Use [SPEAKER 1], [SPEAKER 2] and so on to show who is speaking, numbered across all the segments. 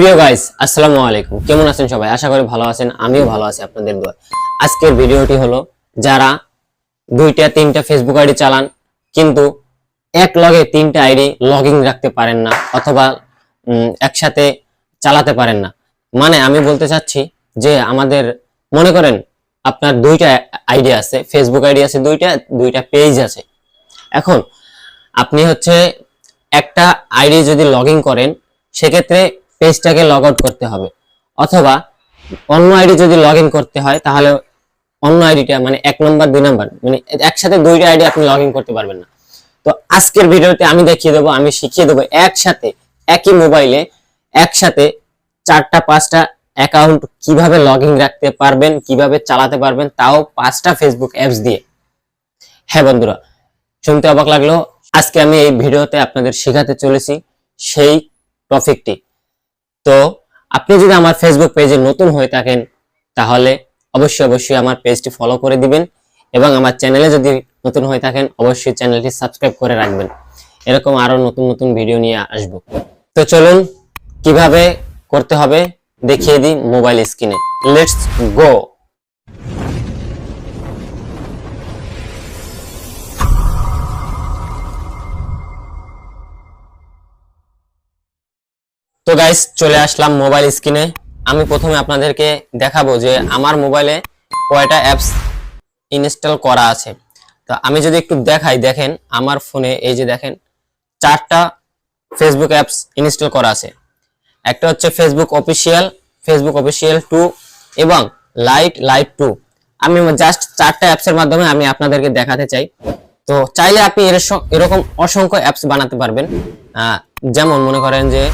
[SPEAKER 1] প্রিয় গাইস, আসসালামু আলাইকুম। কেমন আছেন সবাই? আশা করি ভালো আছেন। আমিও ভালো আছি আপনাদের দোয়ায়। আজকের ভিডিওটি হলো যারা দুইটা তিনটা ফেসবুক আইডি চালান কিন্তু এক লগে তিনটা আইডি লগইন রাখতে পারেন না অথবা একসাথে চালাতে পারেন না। মানে আমি বলতে চাচ্ছি যে আমাদের মনে করেন আপনার দুইটা আইডি আছে, ফেসবুক আইডি আছে দুইটা পেজ আছে। এখন আপনি হচ্ছে একটা আইডি যদি লগইন করেন সেক্ষেত্রে পেজটাকে লগ আউট করতে হবে, অথবা অন্য আইডি যদি লগইন করতে হয় তাহলে অন্য আইডিটা মানে 1 নম্বর 2 নম্বর মানে একসাথে দুইটা আইডি আপনি লগইন করতে পারবেন না। তো আজকের ভিডিওতে আমি দেখিয়ে দেবো, আমি শিখিয়ে দেবো একসাথে একই মোবাইলে একসাথে 4টা 5টা অ্যাকাউন্ট কিভাবে লগইন রাখতে পারবেন, কিভাবে চালাতে পারবেন, তাও 5টা ফেসবুক অ্যাপস দিয়ে। হ্যাঁ বন্ধুরা, শুনতে অবাক লাগলো, আজকে আমি এই ভিডিওতে আপনাদের শেখাতে চলেছি সেই টপিকটি। তো আপনি যদি আমার ফেসবুক পেজে নতুন হয়ে থাকেন তাহলে অবশ্যই আমার পেজটি ফলো করে দিবেন, এবং আমার চ্যানেলে যদি নতুন হয়ে থাকেন অবশ্যই চ্যানেলটি সাবস্ক্রাইব করে রাখবেন। এরকম আরো নতুন নতুন ভিডিও নিয়ে আসবো। তো চলুন কিভাবে করতে হবে দেখিয়ে দিই মোবাইল স্ক্রিনে। Let's go. তো গাইস, চলে আসলাম মোবাইল স্ক্রিনে। আমি প্রথমে আপনাদেরকে দেখাবো যে আমার মোবাইলে কয়টা অ্যাপস ইনস্টল করা আছে। তো আমি যদি একটু দেখাই, দেখেন আমার ফোনে এই যে দেখেন 4টা ফেসবুক অ্যাপস ইনস্টল করা আছে। একটা হচ্ছে ফেসবুক অফিসিয়াল 2 এবং লাইট 2। আমি জাস্ট 4টা অ্যাপসের মাধ্যমে আমি আপনাদেরকে দেখাতে চাই। তো চাইলে আপনি এরকম অসংখ্য অ্যাপস বানাতে পারবেন। যেমন মনে করেন যে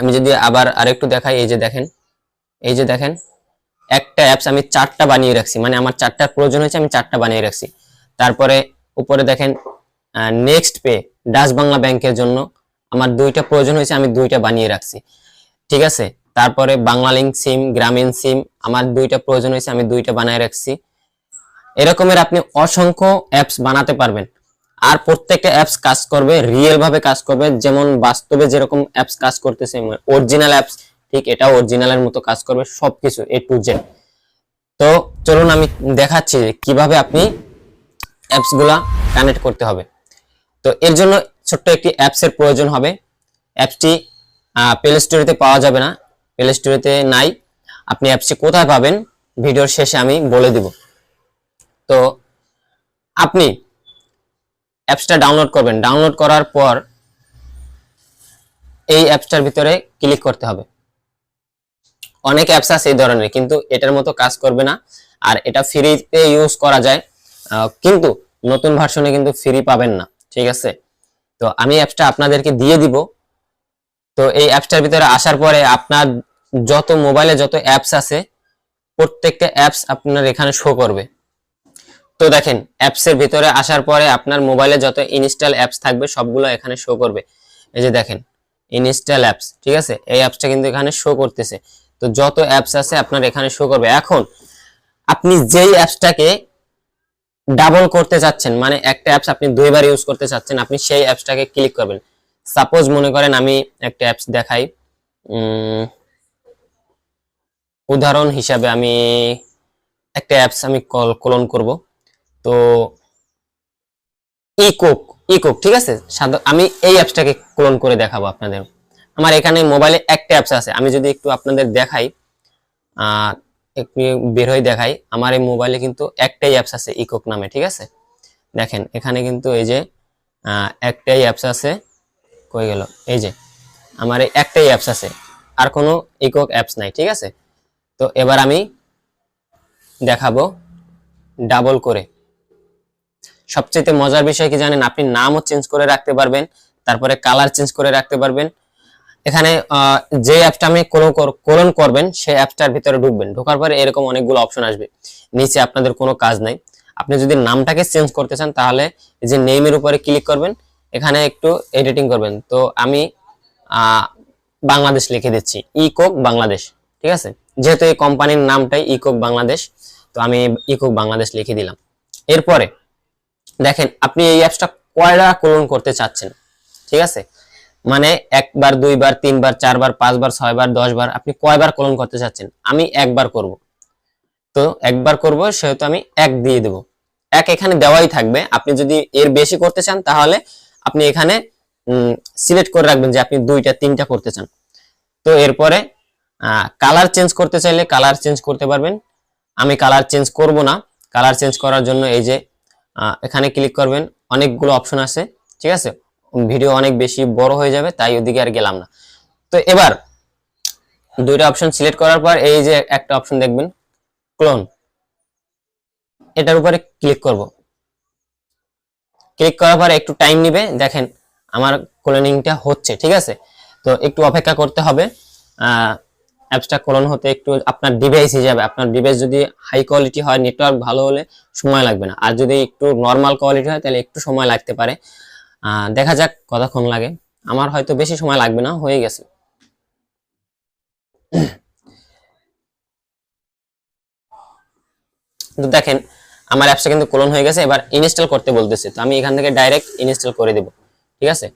[SPEAKER 1] আমি যদি আবার আরেকটু দেখাই, এই যে দেখেন একটা অ্যাপস আমি 4টা বানিয়ে রাখছি, মানে আমার 4টার প্রয়োজন হয়েছে, আমি 4টা বানিয়ে রাখছি। তারপরে উপরে দেখেন নেক্সট পে ডাচ বাংলা ব্যাংকের জন্য আমার 2টা প্রয়োজন হয়েছে, আমি 2টা বানিয়ে রাখছি, ঠিক আছে। তারপরে বাংলালিংক সিম, গ্রামীণ সিম আমার 2টা প্রয়োজন হয়েছে, আমি 2টা বানিয়ে রাখছি। এরকমের আপনি অসংখ্য অ্যাপস বানাতে পারবেন। আর প্রত্যেকটা অ্যাপস কাজ করবে রিয়েল ভাবে কাজ করবে, যেমন বাস্তবে যেরকম অ্যাপস কাজ করতেছে অরিজিনাল অ্যাপস, ঠিক এটা অরিজিনালের মতো কাজ করবে সবকিছু A to Z। তো চলুন আমি দেখাচ্ছি কিভাবে আপনি অ্যাপস গুলা কানেক্ট করতে হবে। তো এর জন্য ছোট্ট একটি অ্যাপস এর প্রয়োজন হবে। অ্যাপসটি প্লে স্টোরেতে পাওয়া যাবে না, প্লে স্টোরেতে নাই। আপনি অ্যাপসটি কোথায় পাবেন ভিডিওর শেষে আমি বলে দিব। তো আপনি অ্যাপসটা ডাউনলোড করবেন, ডাউনলোড করার পর এই অ্যাপসটার ভিতরে ক্লিক করতে হবে। অনেক অ্যাপস আছে এই ধরনের, কিন্তু এটার মতো কাজ করবে না। আর এটা ফ্রিতে ইউজ করা যায়, কিন্তু নতুন ভার্সনে কিন্তু ফ্রি পাবেন না, ঠিক আছে। তো আমি অ্যাপসটা আপনাদেরকে দিয়ে দিব। তো এই অ্যাপসটার ভিতরে আসার পরে আপনার যত মোবাইলে যত অ্যাপস আছে প্রত্যেকটা অ্যাপস আপনার এখানে শো করবে। তো দেখেন অ্যাপসের ভিতরে আসার পরে আপনার মোবাইলে যত ইনস্টল অ্যাপস থাকবে সবগুলো এখানে শো করবে। এই যে দেখেন ইনস্টল অ্যাপস, ঠিক আছে, এই অ্যাপসটা কিন্তু এখানে শো করতেছে। তো যত অ্যাপস আছে আপনার এখানে শো করবে। এখন আপনি যেই অ্যাপসটাকে ডাবল করতে চাচ্ছেন, মানে একটা অ্যাপস আপনি 2বার ইউজ করতে চাচ্ছেন, আপনি সেই অ্যাপসটাকে ক্লিক করবেন। সাপোজ মনে করেন আমি একটা অ্যাপস দেখাই, উদাহরণ হিসাবে আমি একটা অ্যাপস আমি ক্লোন করব। তো ইকোক, ঠিক আছে, আমি এই অ্যাপসটাকে ক্লোন করে দেখাবো আপনাদের। আমার এখানে মোবাইলে একটা অ্যাপস আছে, আমি যদি একটু আপনাদের দেখাই, একটু বের হয়ে দেখাই, আমার এই মোবাইলে কিন্তু একটাই অ্যাপস আছে ইকোক নামে, ঠিক আছে। দেখেন এখানে কিন্তু এই যে একটাই অ্যাপস আছে, কই গেল, এই যে আমার এই একটাই অ্যাপস আছে, আর কোনো ইকোক অ্যাপস নাই, ঠিক আছে। তো এবার আমি দেখাবো ডাবল করে। সবচেয়ে মজার বিষয় কি জানেন, আপনি নামও চেঞ্জ করে রাখতে পারবেন, তারপরে কালার চেঞ্জ করে রাখতে পারবেন। এখানে যে অ্যাপটা আমি ক্লোন করবেন সেই অ্যাপটার ভিতরে ঢুকবেন, ঢোকার পরে এরকম অনেকগুলো অপশন আসবে। নিচে আপনাদের কোনো কাজ নাই, আপনি যদি নামটাকে চেঞ্জ করতে চান তাহলে এই যে নেমের উপরে ক্লিক করবেন, এখানে একটু এডিটিং করবেন। তো আমি বাংলাদেশ লিখে দিচ্ছি, ইকোক বাংলাদেশ, ঠিক আছে, যেহেতু এই কোম্পানির নামটাই ইকোক বাংলাদেশ, তো আমি ইকোক বাংলাদেশ লিখে দিলাম। এরপরে দেখেন আপনি এই অ্যাপসটা কয়টা ক্লোন করতে চাচ্ছেন, ঠিক আছে। মানে একবার, দুইবার, তিনবার, চারবার, পাঁচবার, ছয়বার, 10বার, আপনি কয়বার ক্লোন করতে চাচ্ছেন? আমি একবার করব। তো একবার করব, সেহেতু আমি এক দিয়ে দেব। এক এখানে দেওয়াই থাকবে। আপনি যদি এর বেশি করতে চান তাহলে আপনি এখানে সিলেক্ট করে রাখবেন যে আপনি দুইটা, তিনটা করতে চান। তো এরপরে কালার চেঞ্জ করতে চাইলে কালার চেঞ্জ করতে পারবেন। আমি কালার চেঞ্জ করব না। কালার চেঞ্জ করার জন্য এই যে এখানে ক্লিক করবেন, অনেকগুলো অপশন আছে, ঠিক আছে। ভিডিও অনেক বেশি বড় হয়ে যাবে, তাই ওদিকে আর গেলাম না। তো এবার দুইটা অপশন সিলেক্ট করার পর এই যে একটা অপশন দেখবেন ক্লোন, এটার উপরে ক্লিক করব। ক্লিক করার পর একটু টাইম নেবে, দেখেন আমার ক্লোনিংটা হচ্ছে, ঠিক আছে। তো একটু অপেক্ষা করতে হবে অ্যাপসটা ক্লোন হতে। একটু আপনার ডিভাইস হিসাবে, আপনার ডিভাইস যদি হাই কোয়ালিটি হয়, নেটওয়ার্ক ভালো হলে সময় লাগবে না, আর যদি একটু নর্মাল কোয়ালিটি হয় তাহলে একটু সময় লাগতে পারে। দেখা যাক কতক্ষণ লাগে। আমার হয়তো বেশি সময় লাগবে না, হয়ে গেছে। তো দেখেন আমার অ্যাপসটা কিন্তু ক্লোন হয়ে গেছে। এবার ইনস্টল করতে বলতেছে, তো আমি এখান থেকে ডাইরেক্ট ইনস্টল করে দেব, ঠিক আছে।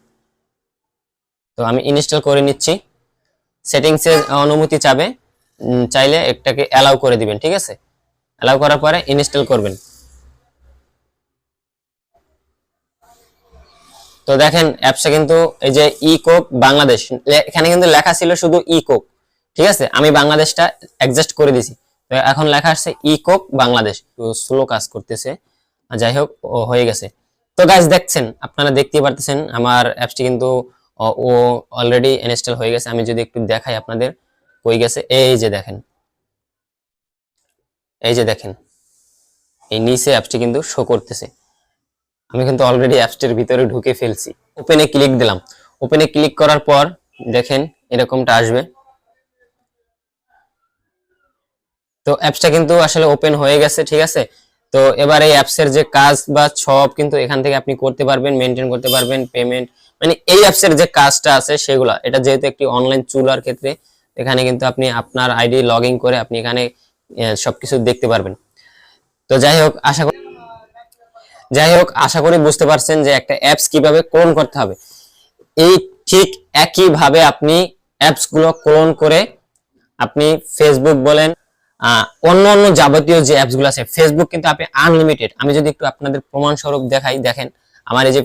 [SPEAKER 1] তো আমি ইনস্টল করে নিচ্ছি। সেটিংসে অনুমতি চাবে, চাইলে একটাকে অ্যালাউ করে দিবেন, ঠিক আছে। অ্যালাউ করার পরে ইনস্টল করবেন। তো দেখেন অ্যাপসটা কিন্তু এই যে ইকোক বাংলাদেশ, এখানে কিন্তু লেখা ছিল শুধু ইকোক, ঠিক আছে। আমি বাংলাদেশটা অ্যাডজাস্ট করে দিছি। তো এখন লেখা আসছে ইকোক বাংলাদেশ। তো স্লো কাজ করতেছে, যাই হোক হয়ে গেছে। তো গাইস দেখছেন, আপনারা দেখতেই পারতেছেন আমার অ্যাপসটি কিন্তু ও অলরেডি ইনস্টল হয়ে গেছে। আমি যদি একটু দেখাই আপনাদের হয়ে গেছে, এই যে দেখেন, এই যে দেখেন এই নিচে অ্যাপসটি কিন্তু শো করতেছে। আমি কিন্তু অলরেডি অ্যাপসটির ভিতরে ঢুকে ফেলছি। ওপেনে ক্লিক দিলাম। ওপেনে ক্লিক করার পর দেখেন এরকমটা আসবে। তো অ্যাপসটা কিন্তু আসলে ওপেন হয়ে গেছে, ঠিক আছে। তো এবার এই অ্যাপসের যে কাজ বা সব কিন্তু এখান থেকে আপনি করতে পারবেন, মেনটেন করতে পারবেন, পেমেন্ট, মানে এই অ্যাপসের যে কাজটা আছে সেগুলা। এটা যেহেতু একটি অনলাইন চুলার ক্ষেত্রে, এখানে কিন্তু আপনি আপনার আইডি লগ ইন করে আপনি এখানে সবকিছু দেখতে পারবেন। তো যাই হোক আশা করি বুঝতে পারছেন যে একটা অ্যাপস কিভাবে ক্লোন করতে হবে। এই ঠিক একইভাবে আপনি অ্যাপস গুলো ক্লোন করে আপনি ফেসবুক বলেন, অন্য অন্য যাবতীয় যে অ্যাপস গুলো আছে, ফেসবুক কিন্তু আপনি আনলিমিটেড। আমি যদি একটু আপনাদের প্রমাণ স্বরূপ দেখাই, দেখেন আমার এই যে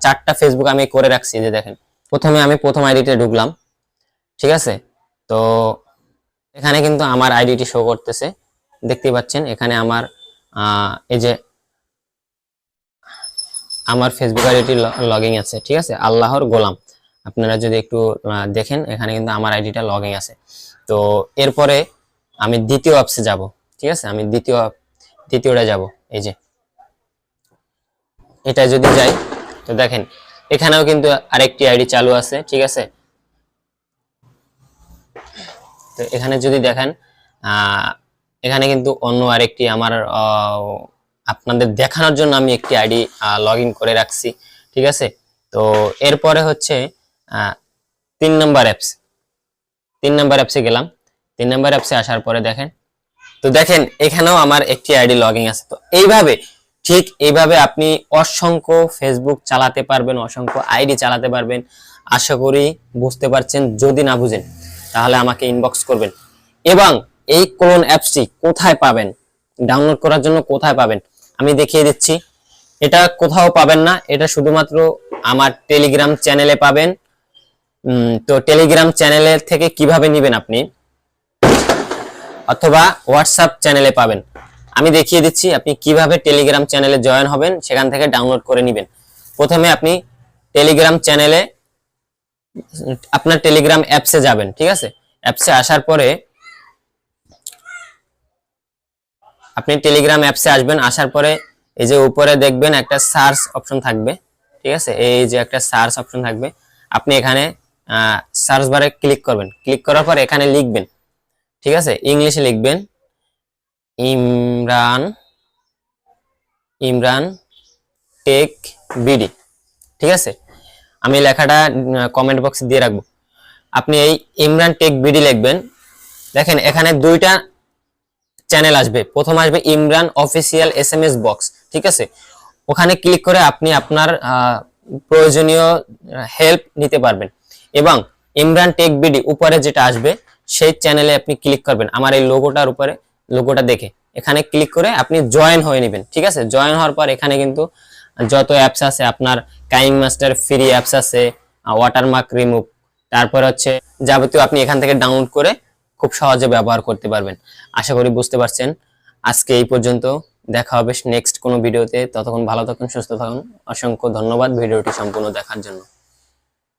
[SPEAKER 1] 4টা ফেসবুক আমি করে রাখছি, যে দেখেন প্রথমে আমি প্রথম আইডিতে ঢুকলাম, ঠিক আছে। তো এখানে কিন্তু আমার আইডিটি শো করতেছে, দেখতে পাচ্ছেন এখানে আমার এই যে আমার ফেসবুক আইডিটি লগইন আছে, ঠিক আছে, আল্লাহর গোলাম। আপনারা যদি একটু দেখেন এখানে কিন্তু আমার আইডিটা লগইন আছে। তো এরপরে আমি দ্বিতীয় অ্যাপসে যাব, ঠিক আছে। আমি দ্বিতীয়টা যাব, এই যে এটা যদি যাই, তো দেখেন এখানেও কিন্তু আরেকটি আইডি চালু আছে, ঠিক আছে। তো এখানে যদি দেখেন এখানে কিন্তু অন্য আরেকটি আমার আপনাদের দেখানোর জন্য আমি একটি আইডি লগ ইন করে রাখছি, ঠিক আছে। তো এরপরে হচ্ছে 3 নম্বর অ্যাপস। 3 নম্বর অ্যাপসে গেলাম। 3 নম্বর অ্যাপসে আসার পরে দেখেন, তো দেখেন এখানেও আমার একটি আইডি লগ ইন আছে। তো এইভাবে, ঠিক এইভাবে আপনি অসংখ্য ফেসবুক চালাতে পারবেন, অসংখ্য আইডি চালাতে পারবেন। আশা করি বুঝতে পারছেন। যদি না বুঝেন তাহলে আমাকে ইনবক্স করবেন। এবং এই ক্লোন অ্যাপসটি কোথায় পাবেন, ডাউনলোড করার জন্য কোথায় পাবেন আমি দেখিয়ে দিচ্ছি। এটা কোথাও পাবেন না, এটা শুধুমাত্র আমার টেলিগ্রাম চ্যানেলে পাবেন। তো টেলিগ্রাম চ্যানেলের থেকে কিভাবে নেবেন আপনি, অথবা হোয়াটসঅ্যাপ চ্যানেলে পাবেন। আমি দেখিয়ে দিচ্ছি আপনি কিভাবে টেলিগ্রাম চ্যানেলে জয়েন হবেন, সেখান থেকে ডাউনলোড করে নেবেন। প্রথমে আপনি টেলিগ্রাম চ্যানেলে, আপনার টেলিগ্রাম অ্যাপসে যাবেন, ঠিক আছে। অ্যাপসে আসার পরে আপনি টেলিগ্রাম অ্যাপসে আসবেন। আসার পরে এই যে উপরে দেখবেন একটা সার্চ অপশন থাকবে, ঠিক আছে। এই যে একটা সার্চ অপশন থাকবে, আপনি এখানে সার্চ বারে ক্লিক করবেন। ক্লিক করার পর এখানে লিখবেন, ঠিক আছে, ইংলিশে লিখবেন ইমরান ইমরান টেক বিডি, ঠিক আছে। আমি লেখাটা কমেন্ট বক্সে দিয়ে রাখবো। আপনি এই ইমরান টেক বিডি লিখবেন। দেখেন এখানে দুইটা চ্যানেল আসবে। প্রথম আসবে ইমরান অফিসিয়াল এসএমএস বক্স, ঠিক আছে। ওখানে ক্লিক করে আপনি আপনার প্রয়োজনীয় হেল্প নিতে পারবেন। এবং ইমরান টেক বিডি উপরে যেটা আসবে সেই চ্যানেলে আপনি ক্লিক করবেন, আমার এই লোগোটার উপরে, লোগোটা দেখে এখানে ক্লিক করে আপনি জয়েন হয়ে নেবেন। ঠিক আছে, জয়েন হওয়ার পর এখানে কিন্তু যত অ্যাপস আছে, আপনার কাইং মাস্টার ফ্রি অ্যাপস আছে, ওয়াটারমার্ক রিমুভ, তারপর হচ্ছে যাবতীয় আপনি এখান থেকে ডাউনলোড করে খুব সহজে ব্যবহার করতে পারবেন। আশা করি বুঝতে পারছেন। আজকে এই পর্যন্ত, দেখা হবে নেক্সট কোনো ভিডিওতে। ততক্ষণ ভালো থাকুন, সুস্থ থাকুন। অসংখ্য ধন্যবাদ ভিডিওটি সম্পূর্ণ দেখার জন্য।